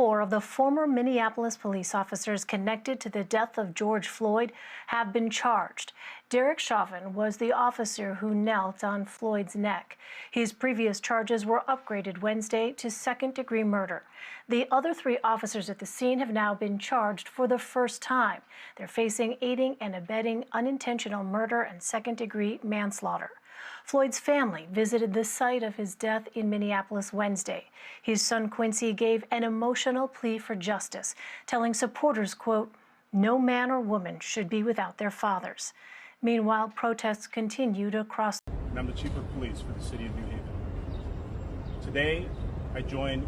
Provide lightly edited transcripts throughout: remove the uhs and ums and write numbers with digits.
4 of the former Minneapolis police officers connected to the death of George Floyd have been charged. Derek Chauvin was the officer who knelt on Floyd's neck. His previous charges were upgraded Wednesday to second-degree murder. The other 3 officers at the scene have now been charged for the first time. They're facing aiding and abetting unintentional murder and second-degree manslaughter. Floyd's family visited the site of his death in Minneapolis Wednesday. His son Quincy gave an emotional plea for justice, telling supporters, quote, "No man or woman should be without their fathers." Meanwhile, protests continued across. And I'm the Chief of Police for the City of New Haven. Today, I join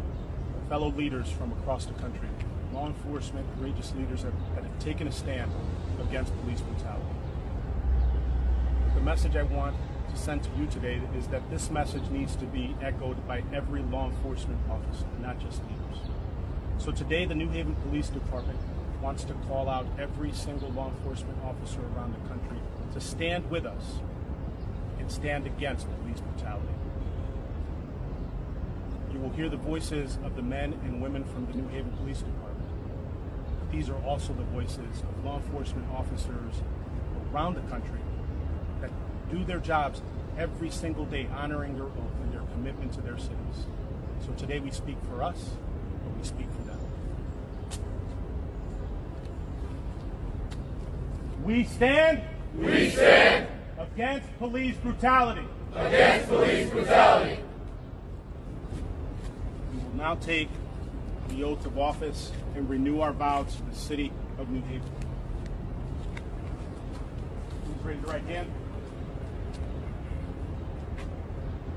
fellow leaders from across the country, law enforcement, courageous leaders that have taken a stand against police brutality. The message I want to send to you today is that this message needs to be echoed by every law enforcement officer, not just leaders. So today, the New Haven Police Department wants to call out every single law enforcement officer around the country to stand with us and stand against police brutality. You will hear the voices of the men and women from the New Haven Police Department. But these are also the voices of law enforcement officers around the country that do their jobs every single day, honoring their oath and their commitment to their cities. So today we speak for us, but we speak for them. We stand against police brutality. Against police brutality. We will now take the oath of office and renew our vows to the City of New Haven. Please raise your right hand.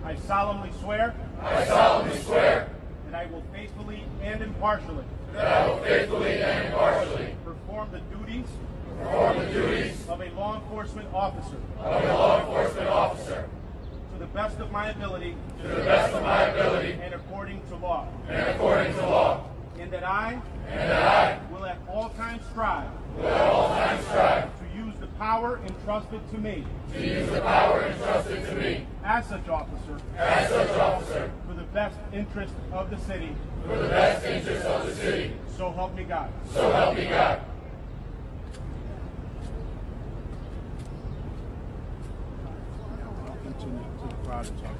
I solemnly swear. I solemnly swear. That I will faithfully and impartially. That I will faithfully and impartially. Perform the duties. Perform the duties. Of a law enforcement officer. Of a law enforcement officer. To the best of my ability. To the best of my ability. And according to law. And according to law. And that I. And that I. Will at all times strive. Will at all times strive. To use the power entrusted to me. To use the power entrusted to me. As such officer. As such officer. For the best interest of the city. For the best interest of the city. So help me God. So help me God. Continue to the crowd and talk.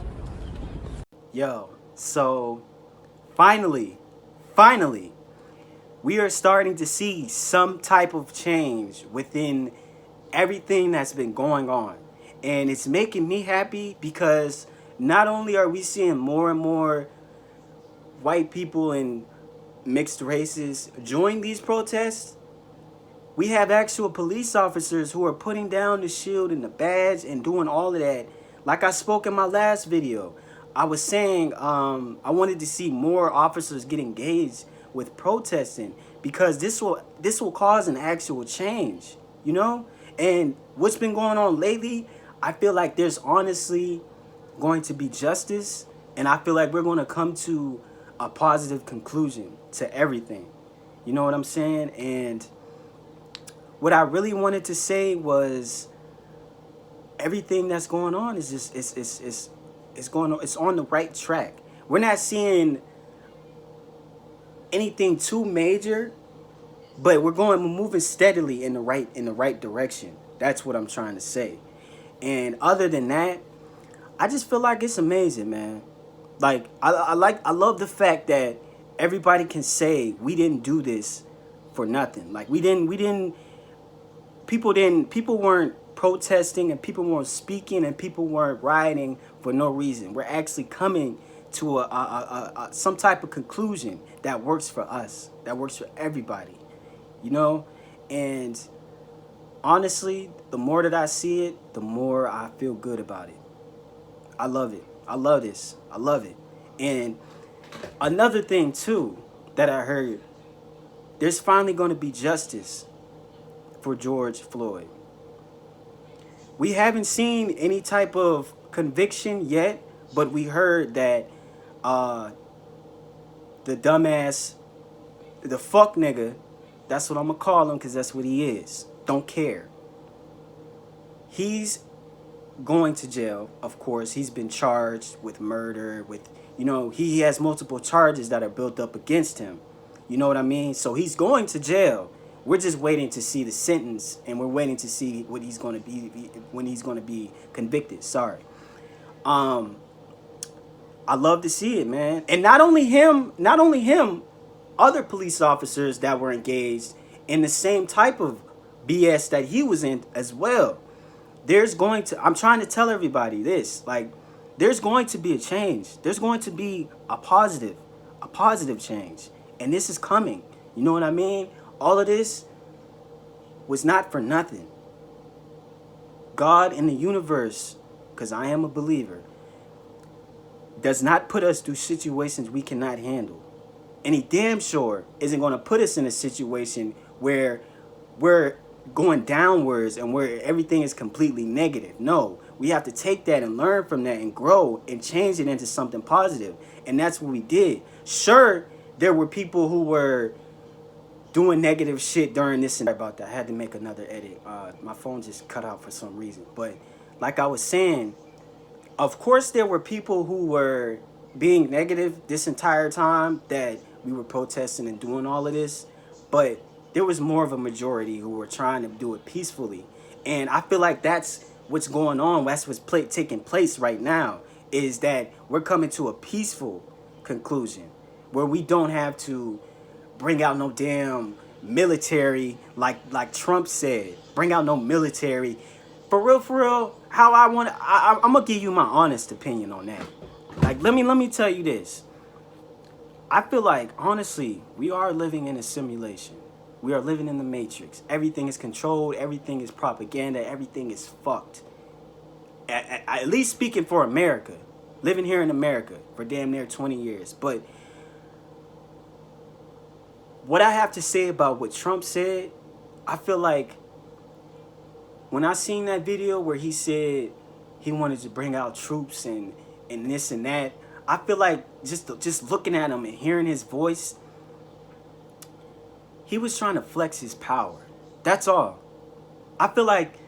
Yo, so finally, we are starting to see some type of change within everything that's been going on. And it's making me happy because not only are we seeing more and more white people and mixed races join these protests, we have actual police officers who are putting down the shield and the badge and doing all of that. Like I spoke in my last video, I was saying I wanted to see more officers get engaged with protesting because this will cause an actual change, you know? And what's been going on lately, I feel like there's honestly going to be justice, and I feel like we're going to come to a positive conclusion to everything. You know what I'm saying? And what I really wanted to say was everything that's going on is just it's on the right track. We're not seeing anything too major, but we're moving steadily in the right direction. That's what I'm trying to say. And other than that, I just feel like it's amazing, man. Like I love the fact that everybody can say we didn't do this for nothing. Like people weren't protesting and people weren't speaking and people weren't rioting for no reason. We're actually coming to a some type of conclusion that works for us, that works for everybody, you know? And honestly, the more that I see it, the more I feel good about it. I love it. I love this. I love it. And another thing too that I heard, there's finally going to be justice for George Floyd. We haven't seen any type of conviction yet, but we heard that the dumbass, the fuck nigga, that's what I'm gonna call him because that's what he is, don't care. He's going to jail, of course. He's been charged with murder, with, you know, he has multiple charges that are built up against him. You know what I mean? So he's going to jail. We're just waiting to see the sentence, and we're waiting to see what he's going to be when he's going to be convicted. Sorry. I love to see it, man. And not only him, other police officers that were engaged in the same type of BS that he was in as well. I'm trying to tell everybody this, like, there's going to be a change. There's going to be a positive change. And this is coming. You know what I mean? All of this was not for nothing. God in the universe, because I am a believer, does not put us through situations we cannot handle. And he damn sure isn't going to put us in a situation where we're going downwards and where everything is completely negative. No, we have to take that and learn from that and grow and change it into something positive. And that's what we did. Sure, there were people who were doing negative shit during this. And about that, I had to make another edit. My phone just cut out for some reason. But like I was saying, of course there were people who were being negative this entire time that we were protesting and doing all of this. But there was more of a majority who were trying to do it peacefully. And I feel like that's what's going on. That's what's taking place right now, is that we're coming to a peaceful conclusion where we don't have to bring out no damn military like Trump said. Bring out no military. For real, how I'm going to give you my honest opinion on that. Like, let me tell you this. I feel like, honestly, we are living in a simulation. We are living in the Matrix. Everything is controlled. Everything is propaganda. Everything is fucked. At least speaking for America. Living here in America for damn near 20 years. But what I have to say about what Trump said, I feel like when I seen that video where he said he wanted to bring out troops and this and that, I feel like just looking at him and hearing his voice, he was trying to flex his power. That's all. I feel like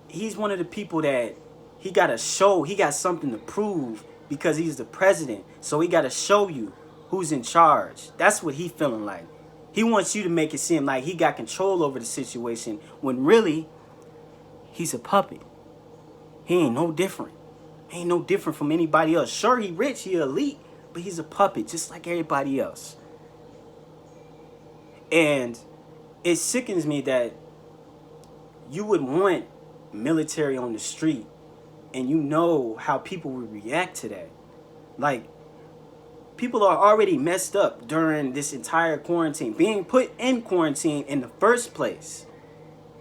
he's one of the people that he got to show, he got something to prove because he's the president. So he got to show you who's in charge. That's what he feeling like. He wants you to make it seem like he got control over the situation when really he's a puppet. He ain't no different. Ain't no different from anybody else. Sure, he rich, he elite, but he's a puppet just like everybody else. And it sickens me that you would want military on the street and you know how people would react to that. Like, people are already messed up during this entire quarantine, being put in quarantine in the first place.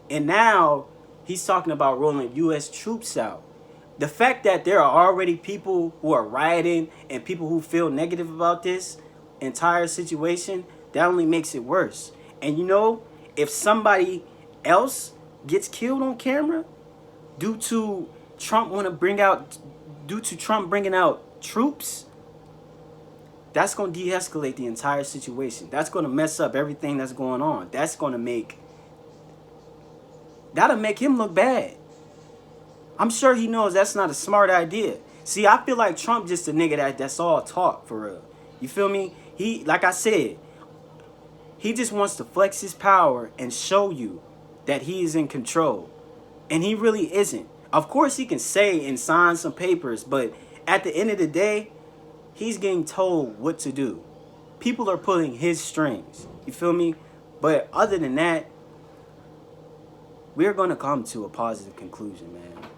And now he's talking about rolling U.S. troops out. The fact that there are already people who are rioting and people who feel negative about this entire situation, that only makes it worse. And you know, if somebody else gets killed on camera due to Trump bringing out troops, that's going to de-escalate the entire situation. That's going to mess up everything that's going on. That'll make him look bad. I'm sure he knows that's not a smart idea. See, I feel like Trump just a nigga that's all talk for real. You feel me? He, like I said, he just wants to flex his power and show you that he is in control. And he really isn't. Of course, he can say and sign some papers, but at the end of the day, he's getting told what to do. People are pulling his strings. You feel me? But other than that, we're going to come to a positive conclusion, man.